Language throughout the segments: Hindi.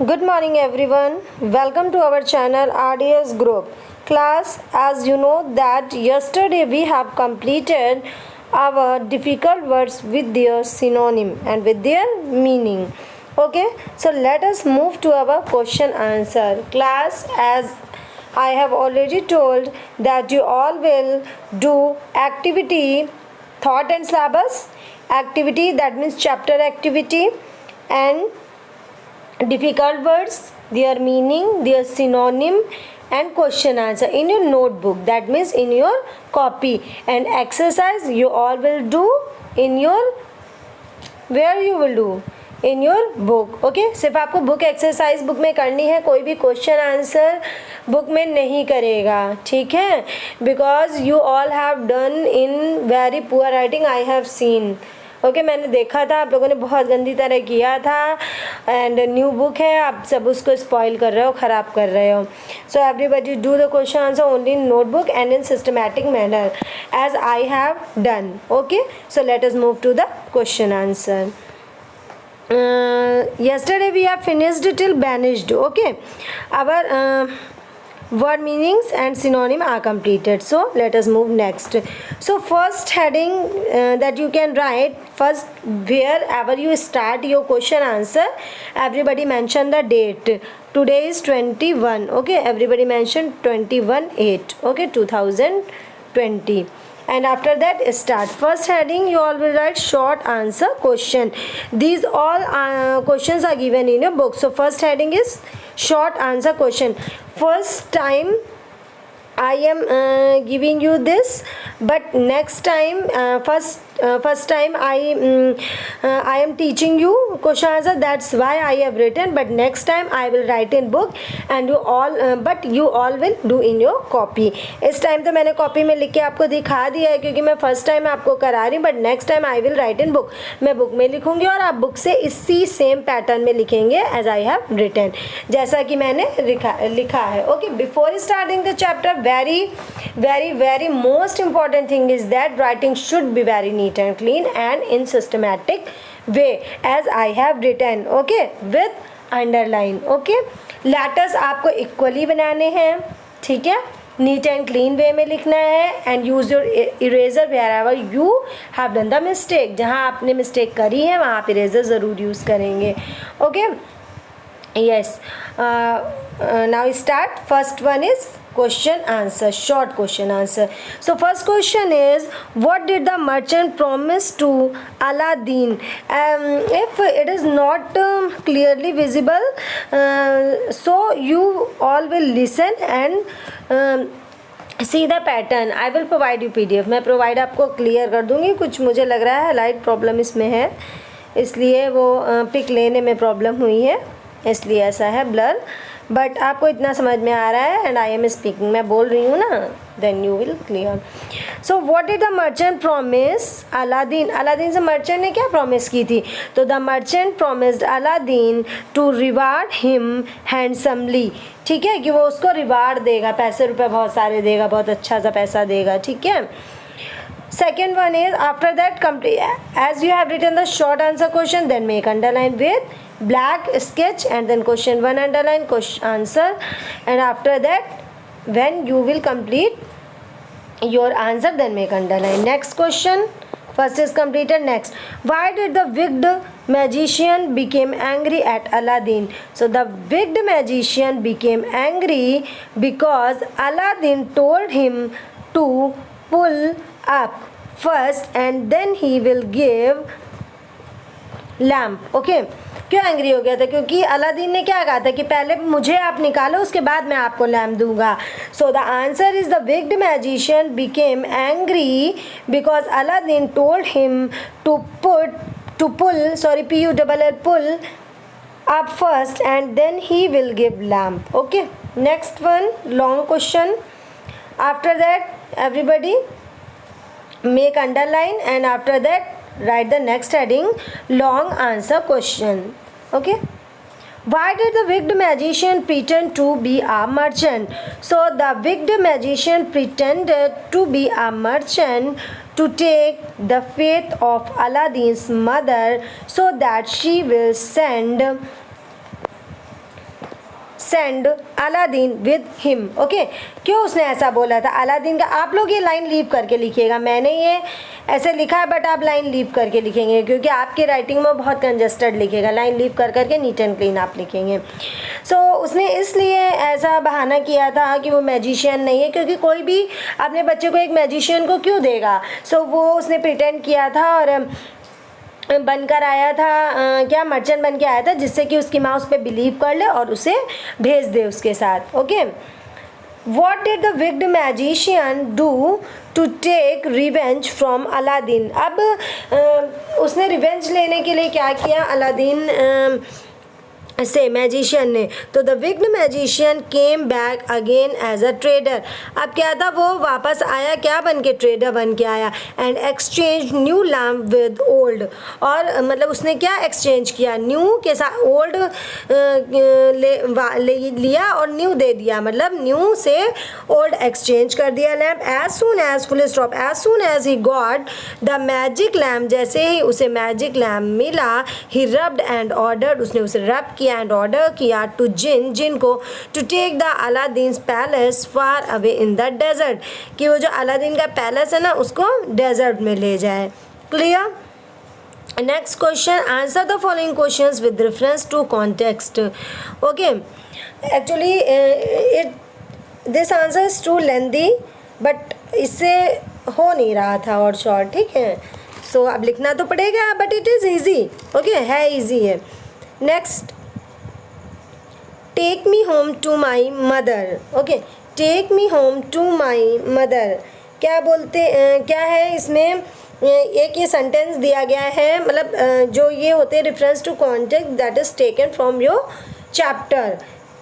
Good morning everyone. Welcome to our channel RDS Group. Class, as you know that yesterday we have completed our difficult words with their synonym and with their meaning. Okay, so let us move to our question answer. Class, as I have already told that you all will do activity thought and syllabus activity, that means chapter activity, and difficult words, their meaning, their synonym, and question answer in your notebook, that means in your copy. And exercise you all will do in your, where you will do in your book. Okay, सिर्फ आपको बुक एक्सरसाइज बुक में करनी है, कोई भी क्वेश्चन आंसर बुक में नहीं करेगा, ठीक है, because you all have done in very poor writing, I have seen. Okay, मैंने देखा था आप लोगों ने बहुत गंदी तरह किया था, एंड न्यू बुक है, आप सब उसको स्पॉइल कर रहे हो, ख़राब कर रहे हो. So everybody do the question answer only in notebook and in systematic manner as I have done. Okay, so let us move to the question answer. Yesterday we have finished till banished. Okay, our word meanings and synonym are completed, so let us move next. So first heading that you can write first, wherever you start your question answer, everybody mention the date. Today is 21. Okay, everybody mention 21/8. Okay, 2020. And after that start. First heading you all will write short answer question. These all questions are given in your book. So first heading is short answer question. First time I am giving you this, but next time first time I am teaching you question answer, that's why I have written, but next time I will write in book and you all but you all will do in your copy. इस टाइम तो मैंने कॉपी में लिख के आपको दिखा दिया है क्योंकि मैं फर्स्ट टाइम आपको करा रही हूँ, but next time I will write in book. मैं बुक में लिखूंगी और आप बुक से इसी सेम पैटर्न में लिखेंगे एज आई हैव रिटन, जैसा कि मैंने लिखा है. Okay, before starting the chapter, very most important thing is that writing should be very neat and clean and in systematic way as I have written. Okay, with underline. Okay, letters आपको equally बनाने हैं, ठीक है, नीट एंड क्लीन वे में लिखना है, and use your eraser wherever you have done the mistake. जहाँ आपने मिस्टेक करी है वहाँ आप इरेजर ज़रूर यूज़ करेंगे. Okay, yes, now start. First one is question answer, short question answer. So first question is, what did the merchant promise to Aladdin? If it is not clearly visible, so you all will listen and see the pattern. I will provide you PDF. मैं प्रोवाइड आपको क्लियर कर दूँगी. कुछ मुझे लग रहा है लाइट प्रॉब्लम इसमें है, इसलिए वो पिक लेने में प्रॉब्लम हुई है, इसलिए ऐसा है ब्लर, बट आपको इतना समझ में आ रहा है एंड आई एम स्पीकिंग, मैं बोल रही हूँ ना, then you will clear. So what did the merchant promise Aladdin? Aladdin से मर्चेंट ने क्या प्रॉमिस की थी? तो the merchant promised Aladdin to reward him handsomely, ठीक है, कि वो उसको रिवार्ड देगा, पैसे रुपए बहुत सारे देगा, बहुत अच्छा सा पैसा देगा, ठीक है. Second one is, after that complete, as you have written the short answer question, then make underline with black sketch and then question one underline question answer, and after that when you will complete your answer then make underline. Next question, first is completed. Next, why did the wicked magician became angry at Aladdin? So the wicked magician became angry because Aladdin told him to pull up first and then he will give lamp. Okay, क्यों एंग्री हो गया था? क्योंकि अलादीन ने क्या कहा था कि पहले मुझे आप निकालो, उसके बाद मैं आपको लैम्प दूंगा. So the answer is the wicked magician became angry because Aladdin told him to pull pull up first and then he will give lamp. Okay, next one, long question. After that everybody make underline and after that write the next heading, long answer question. Okay, why did the wicked magician pretend to be a merchant? So the wicked magician pretended to be a merchant to take the faith of Aladdin's mother so that she will send send Aladdin with him. Okay, क्यों उसने ऐसा बोला था? अलादीन का, आप लोग ये लाइन लीव करके लिखिएगा, मैंने ये ऐसे लिखा है बट आप लाइन लीव करके लिखेंगे क्योंकि आपकी राइटिंग में बहुत कंजस्टेड लिखेगा। लाइन लीव कर करके नीट एंड क्लीन आप लिखेंगे। सो उसने इसलिए ऐसा बहाना किया था कि वो मैजिशियन नहीं है, क्योंकि कोई भी अपने बच्चे को एक मैजिशियन को क्यों देगा। सो वो उसने प्रिटेंड किया था और बनकर आया था, क्या मर्चेंट बन के आया था, जिससे कि उसकी माँ उस पर बिलीव कर ले और उसे भेज दे उसके साथ। Okay, what did the wicked magician do to take revenge from Aladdin. अब उसने रिवेंज लेने के लिए क्या किया अलादीन से, मैजिशियन ने। तो the wicked magician came back again as a trader. अब क्या था, वो वापस आया क्या बन के, ट्रेडर बन के आया। And exchange new lamp with old, और मतलब उसने क्या एक्सचेंज किया, न्यू के साथ ओल्ड लिया और न्यू दे दिया, मतलब न्यू से ओल्ड एक्सचेंज कर दिया lamp. As soon as full stop, as soon as he got the magic lamp, जैसे ही उसे मैजिक लैम्प मिला, ही रब्ड एंड ऑर्डर्ड, उसने उसे रब किया एंड ऑर्डर किया टू जिन को, to take the Aladdin palace far away in the desert, कि वो जो अलादीन का पैलेस है ना उसको डेजर्ट में ले जाए। Clear? Next question, answer the following questions with reference to context. Okay, actually this answer is too lengthy but इससे हो नहीं रहा था और शॉर्ट, ठीक है। सो अब लिखना तो पड़ेगा but it is easy. Okay, है ईजी है। Next, take me home to my mother. Okay, take me home to my mother, क्या बोलते क्या है इसमें, एक ये सेंटेंस दिया गया है, मतलब जो ये होते हैं reference to context that is taken from your chapter.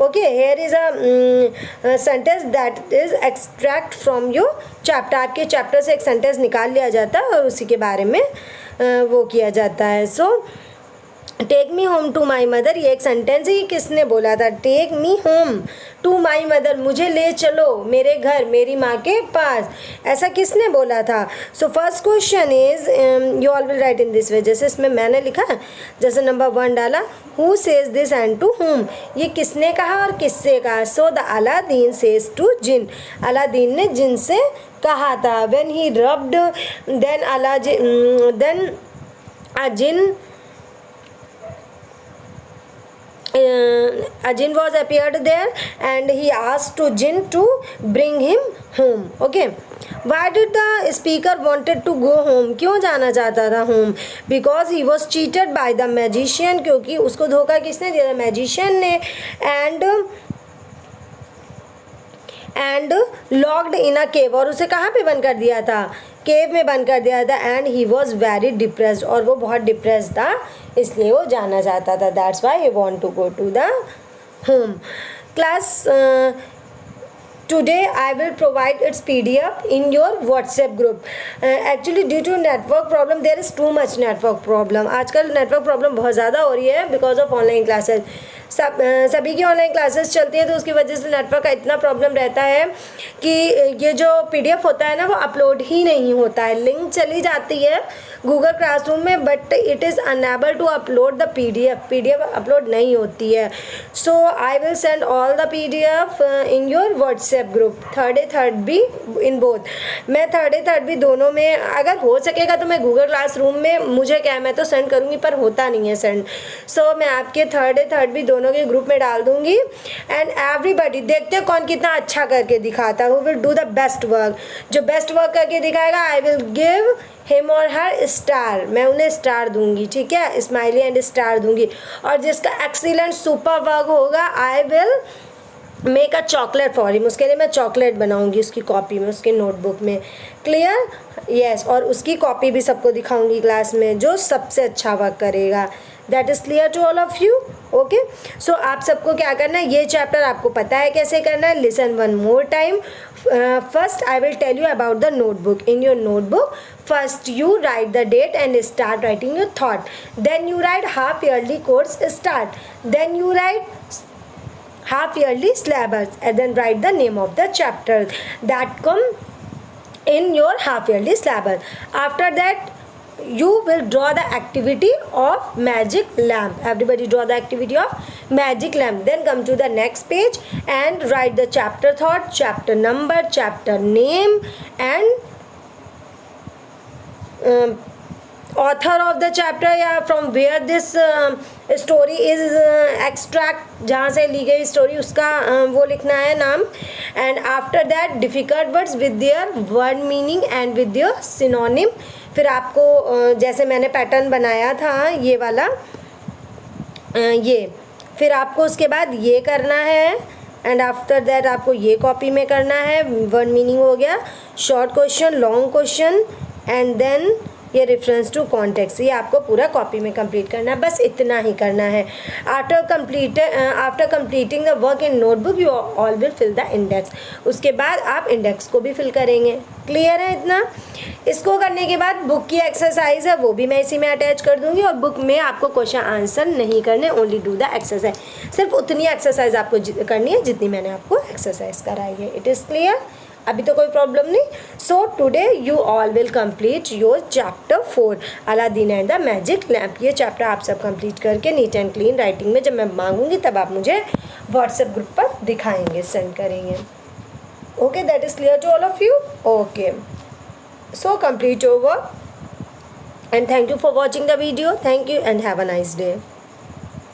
Okay, here is a sentence that is extract from your chapter. आपके चैप्टर से एक सेंटेंस निकाल लिया जाता है और उसी के बारे में वो किया जाता है। So take me home to my mother, ये एक सेंटेंस है, ये किसने बोला था, take me home to my mother, मुझे ले चलो मेरे घर, मेरी माँ के पास, ऐसा किसने बोला था। So first question is, you all will write in this way, जैसे इसमें मैंने लिखा, जैसे नंबर 1 डाला, who says this and to whom, ये किसने कहा और किससे कहा। So the Aladdin says to jinn, Aladdin ने जिन से कहा था। When he rubbed then jinn a jinn was appeared there and he asked to jinn to bring him home. Okay, why did the speaker wanted to go home, क्यों जाना चाहता था home? Because he was cheated by the magician, क्योंकि उसको धोखा किसने दिया था, मैजिशियन ने। एंड लॉक्ड इन अ केव, और उसे कहाँ पे बंद कर दिया था, केव में बंद कर दिया था। And he was very depressed, और वो बहुत डिप्रेस था, इसलिए वो जाना चाहता था। That's why he want to go to the home. Class today I will provide its PDF in your WhatsApp group. Actually due to network problem, there is too much network problem. आजकल network problem बहुत ज़्यादा हो रही है because of online classes. सभी की ऑनलाइन क्लासेस चलती है, तो उसकी वजह से नेटवर्क का इतना प्रॉब्लम रहता है कि ये जो PDF होता है ना वो अपलोड ही नहीं होता है। लिंक चली जाती है गूगल क्लासरूम में but it is unable to upload the PDF upload नहीं होती है। So I will send all the PDF in your WhatsApp group, third भी इन बोथ। मैं थर्ड भी दोनों में, अगर हो सकेगा तो मैं गूगल क्लासरूम में, मुझे क्या है मैं तो सेंड करूँगी पर होता नहीं है सेंड। सो मैं आपके थर्ड भी दोनों के ग्रुप में डाल दूँगी। एंड एवरीबडी देखते हैं कौन कितना अच्छा करके दिखाता है, who will do the best work. जो बेस्ट वर्क करके दिखाएगा आई विल गिव हिम और हर स्टार, मैं उन्हें स्टार दूंगी, ठीक है, स्माइली एंड स्टार दूंगी। और जिसका एक्सीलेंट सुपर वर्क होगा I will make a chocolate for him, उसके लिए मैं चॉकलेट बनाऊंगी उसकी कॉपी में, उसके नोटबुक में। क्लियर? यस, और उसकी कॉपी भी सबको दिखाऊंगी क्लास में जो सबसे अच्छा वर्क करेगा। That is clear to all of you? Okay, so आप सबको क्या करना है, ये चैप्टर आपको पता है कैसे करना है। Listen one more time. First I will tell you about the notebook. In your notebook, first you write the date and start writing your thought. Then you write half yearly course start. Then you write half yearly syllabus and then write the name of the chapter that come in your half yearly syllabus. After that you will draw the activity of magic lamp. Everybody draw the activity of magic lamp. Then come to the next page and write the chapter thought, chapter number, chapter name, and author of the chapter या from where this story is extract, जहाँ से ली गई स्टोरी उसका वो लिखना है नाम. And after that difficult words with their word meaning and with their synonym. फिर आपको जैसे मैंने पैटर्न बनाया था ये वाला, ये फिर आपको उसके बाद ये करना है. एंड आफ्टर दैट आपको ये कॉपी में करना है. वर्ड मीनिंग हो गया, short question, long question, and then ये रेफरेंस टू कॉन्टेक्स्ट. ये आपको पूरा कॉपी में कंप्लीट करना है. बस इतना ही करना है. After completing the work in notebook you all will fill the index. उसके बाद आप इंडेक्स को भी फिल करेंगे. क्लियर है इतना? इसको करने के बाद बुक की एक्सरसाइज है वो भी मैं इसी में अटैच कर दूंगी. और बुक में आपको क्वेश्चन आंसर नहीं करने, ओनली डू द एक्सरसाइज. सिर्फ उतनी एक्सरसाइज आपको करनी है जितनी मैंने आपको एक्सरसाइज कराई है. It is clear? अभी तो कोई प्रॉब्लम नहीं. So today you all will complete your chapter 4 Aladdin and the magic lamp. ये चैप्टर आप सब कंप्लीट करके नीट एंड क्लीन राइटिंग में जब मैं मांगूंगी तब आप मुझे व्हाट्सएप ग्रुप पर दिखाएंगे, सेंड करेंगे. Okay, that is clear to all of you? Okay, so complete your work and thank you for watching the video. Thank you and have a nice day.